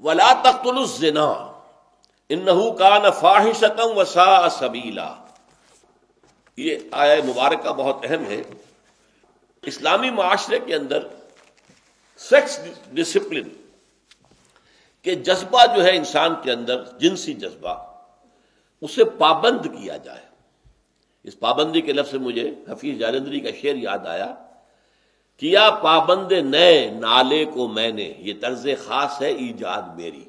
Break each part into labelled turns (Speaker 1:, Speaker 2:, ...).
Speaker 1: ولا تقتلوا الزنا انہ کان فاحشۃ وساء سبیلا. یہ آیہ مبارکہ بہت اہم ہے. اسلامی معاشرے کے اندر سیکس ڈسپلن کہ جذبہ جو ہے انسان کے اندر جنسی جذبہ اسے پابند کیا جائے. اس پابندی کے لفظ سے مجھے حفیظ جالندری کا شعر یاد آیا. کیا پابند نئے نالے کو میں نے، یہ طرز خاص ہے ایجاد میری.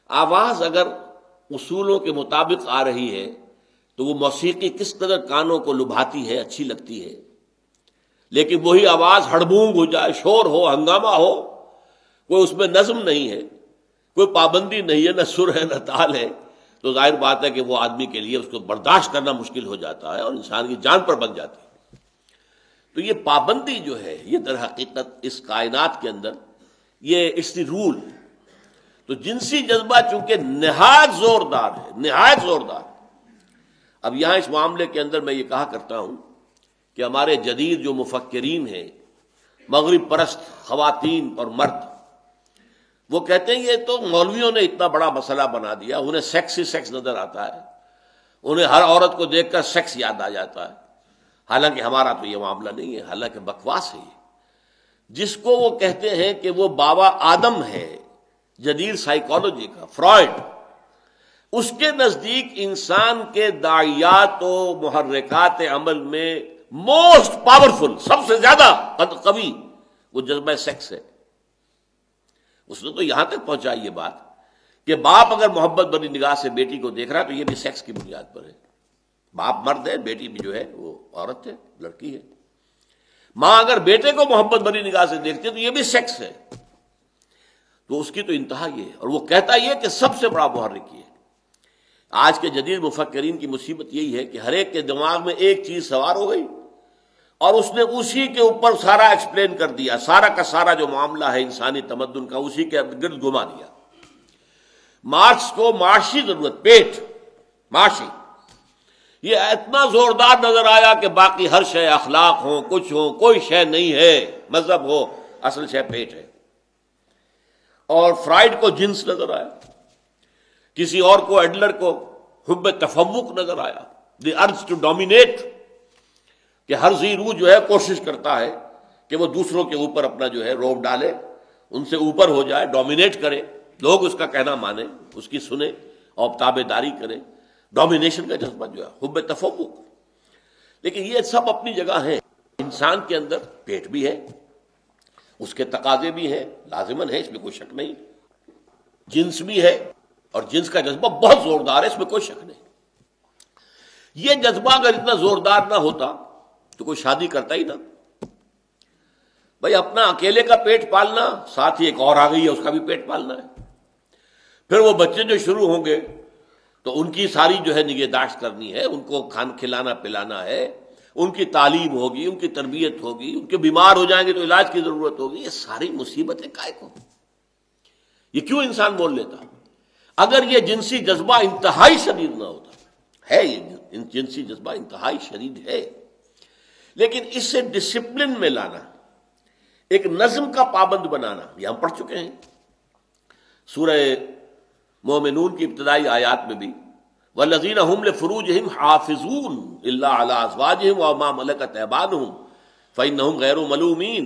Speaker 1: آواز اگر اصولوں کے مطابق آ رہی ہے تو وہ موسیقی کس قدر کانوں کو لبھاتی ہے، اچھی لگتی ہے. لیکن وہی آواز ہڑبونگ ہو جائے، شور ہو، ہنگامہ ہو، کوئی اس میں نظم نہیں ہے، کوئی پابندی نہیں ہے، نہ سر ہے نہ تال ہے، تو ظاہر بات ہے کہ وہ آدمی کے لیے اس کو برداشت کرنا مشکل ہو جاتا ہے اور انسان کی جان پر بن جاتی ہے. تو یہ پابندی جو ہے یہ در حقیقت اس کائنات کے اندر یہ اٹس دی رول. تو جنسی جذبہ چونکہ نہایت زوردار ہے، نہایت زوردار. اب یہاں اس معاملے کے اندر میں یہ کہا کرتا ہوں کہ ہمارے جدید جو مفکرین ہیں، مغرب پرست خواتین اور مرد، وہ کہتے ہیں یہ تو مولویوں نے اتنا بڑا مسئلہ بنا دیا، انہیں سیکس ہی سیکس نظر آتا ہے، انہیں ہر عورت کو دیکھ کر سیکس یاد آ جاتا ہے. حالانکہ ہمارا تو یہ معاملہ نہیں ہے، حالانکہ بکواس ہے. جس کو وہ کہتے ہیں کہ وہ بابا آدم ہے جدید سائیکالوجی کا، فرائڈ، اس کے نزدیک انسان کے داعیات و محرکات عمل میں موسٹ پاورفل، سب سے زیادہ قوی وہ جذبہ سیکس ہے. اس نے تو یہاں تک پہنچائی یہ بات کہ باپ اگر محبت بھری نگاہ سے بیٹی کو دیکھ رہا ہے تو یہ بھی سیکس کی بنیاد پر ہے. باپ مرد ہے، بیٹی بھی جو ہے وہ عورت ہے، لڑکی ہے. ماں اگر بیٹے کو محبت بھری نگاہ سے دیکھتی ہے تو یہ بھی سیکس ہے. تو اس کی تو انتہا یہ ہے، اور وہ کہتا یہ کہ سب سے بڑا محرک یہ ہے. آج کے جدید مفکرین کی مصیبت یہی ہے کہ ہر ایک کے دماغ میں ایک چیز سوار ہو گئی اور اس نے اسی کے اوپر سارا ایکسپلین کر دیا. سارا کا سارا جو معاملہ ہے انسانی تمدن کا اسی کے گرد گھما دیا. مارکس کو معاشی ضرورت، پیٹ معاشی، یہ اتنا زوردار نظر آیا کہ باقی ہر شے اخلاق ہو، کچھ ہو، کوئی شے نہیں ہے، مذہب ہو، اصل شے پیٹ ہے. اور فرائڈ کو جنس نظر آیا، کسی اور کو ایڈلر کو حب تفوق نظر آیا، دی ارج ٹو ڈومینیٹ، کہ ہر ذی روح جو ہے کوشش کرتا ہے کہ وہ دوسروں کے اوپر اپنا جو ہے روب ڈالے، ان سے اوپر ہو جائے، ڈومینیٹ کرے، لوگ اس کا کہنا مانیں، اس کی سنیں اور تابع داری کریں. ڈومینیشن کا جذبہ جو ہے، حب تفوق. لیکن یہ سب اپنی جگہ ہیں. انسان کے اندر پیٹ بھی ہے، اس کے تقاضے بھی ہیں، لازماً ہے، اس میں کوئی شک نہیں. جنس بھی ہے اور جنس کا جذبہ بہت زوردار ہے، اس میں کوئی شک نہیں. یہ جذبہ اگر اتنا زوردار نہ ہوتا تو کوئی شادی کرتا ہی نہ. بھائی اپنا اکیلے کا پیٹ پالنا، ساتھ ہی ایک اور آ گئی ہے، اس کا بھی پیٹ پالنا ہے. پھر وہ بچے جو شروع ہوں گے تو ان کی ساری جو ہے نگہداشت کرنی ہے، ان کو کھلانا پلانا ہے، ان کی تعلیم ہوگی، ان کی تربیت ہوگی، ان کے بیمار ہو جائیں گے تو علاج کی ضرورت ہوگی. یہ ساری مصیبتیں کائے کو؟ یہ کیوں انسان بول لیتا؟ اگر یہ جنسی جذبہ انتہائی شدید نہ ہوتا. ہے یہ جنسی جذبہ انتہائی شدید ہے، لیکن اس سے ڈسپلن میں لانا، ایک نظم کا پابند بنانا، یہ ہم پڑھ چکے ہیں سورہ مومنون کی ابتدائی آیات میں بھی. والذین هم لفروجہم حافظون الا علی ازواجہم وما ملکت ایمانہم فانہم غیر ملومین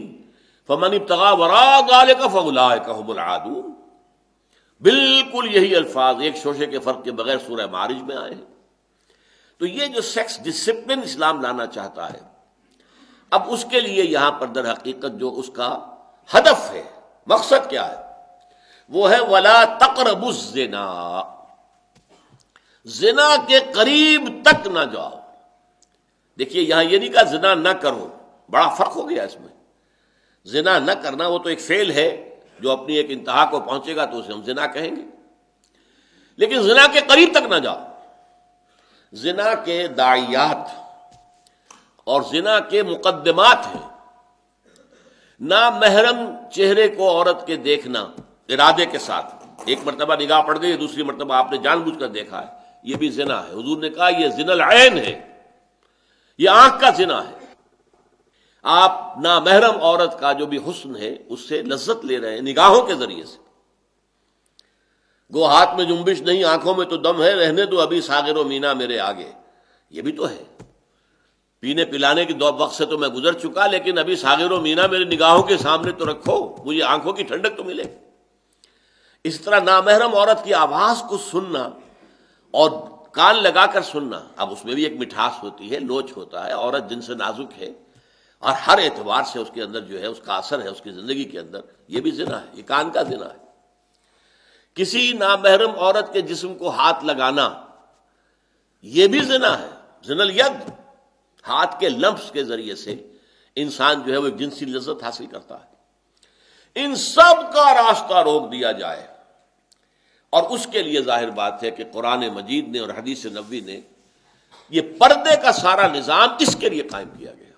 Speaker 1: فمن ابتغى وراء ذلک فاولئک هم العادون. بالکل یہی الفاظ ایک شوشے کے فرق کے بغیر سورہ معارج میں آئے ہیں. تو یہ جو سیکس ڈسپلن اسلام لانا چاہتا ہے، اب اس کے لیے یہاں پر در حقیقت جو اس کا ہدف ہے، مقصد کیا ہے، وہ ہے وَلَا تَقْرَبُوا الزِّنَا، زنا کے قریب تک نہ جاؤ. دیکھیے یہاں یہ نہیں کہا زنا نہ کرو، بڑا فرق ہو گیا اس میں. زنا نہ کرنا وہ تو ایک فعل ہے جو اپنی ایک انتہا کو پہنچے گا تو اسے ہم زنا کہیں گے. لیکن زنا کے قریب تک نہ جاؤ. زنا کے داعیات اور زنا کے مقدمات ہیں. نامحرم چہرے کو عورت کے دیکھنا ارادے کے ساتھ، ایک مرتبہ نگاہ پڑ گئی، دوسری مرتبہ آپ نے جان بوجھ کر دیکھا ہے، یہ بھی زنا ہے. حضور نے کہا یہ زنا العین ہے، یہ آنکھ کا زنا ہے. آپ نامحرم عورت کا جو بھی حسن ہے اس سے لذت لے رہے ہیں نگاہوں کے ذریعے سے. گو ہاتھ میں جنبش نہیں آنکھوں میں تو دم ہے، رہنے دو ابھی ساغر و مینا میرے آگے. یہ بھی تو ہے، پینے پلانے کے دو وقت سے تو میں گزر چکا، لیکن ابھی ساغر و مینا میرے نگاہوں کے سامنے تو رکھو، مجھے آنکھوں کی ٹھنڈک تو ملے. اس طرح نامحرم عورت کی آواز کو سننا اور کان لگا کر سننا، اب اس میں بھی ایک مٹھاس ہوتی ہے، لوچ ہوتا ہے، عورت جن سے نازک ہے اور ہر اعتبار سے اس کے اندر جو ہے اس کا اثر ہے اس کی زندگی کے اندر، یہ بھی زنا ہے، یہ کان کا زنا ہے. کسی نامحرم عورت کے جسم کو ہاتھ لگانا یہ بھی زنا ہے. زنا الید، ہاتھ کے لمس کے ذریعے سے انسان جو ہے وہ جنسی لذت حاصل کرتا ہے. ان سب کا راستہ روک دیا جائے، اور اس کے لیے ظاہر بات ہے کہ قرآن مجید نے اور حدیث نبوی نے یہ پردے کا سارا نظام اس کے لیے قائم کیا گیا.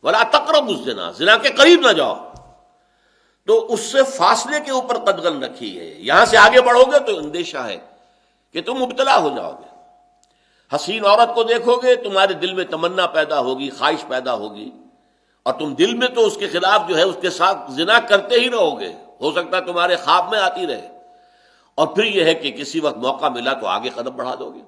Speaker 1: وَلَا تَقْرَبُوا الزِّنَا، زنا کے قریب نہ جاؤ. تو اس سے فاصلے کے اوپر قدغن رکھی ہے. یہاں سے آگے بڑھو گے تو اندیشہ ہے کہ تم مبتلا ہو جاؤ گے. حسین عورت کو دیکھو گے تمہارے دل میں تمنا پیدا ہوگی، خواہش پیدا ہوگی، اور تم دل میں تو اس کے خلاف جو ہے اس کے ساتھ زنا کرتے ہی رہو گے. ہو سکتا ہے تمہارے خواب میں آتی رہے، اور پھر یہ ہے کہ کسی وقت موقع ملا تو آگے قدم بڑھا دو گے.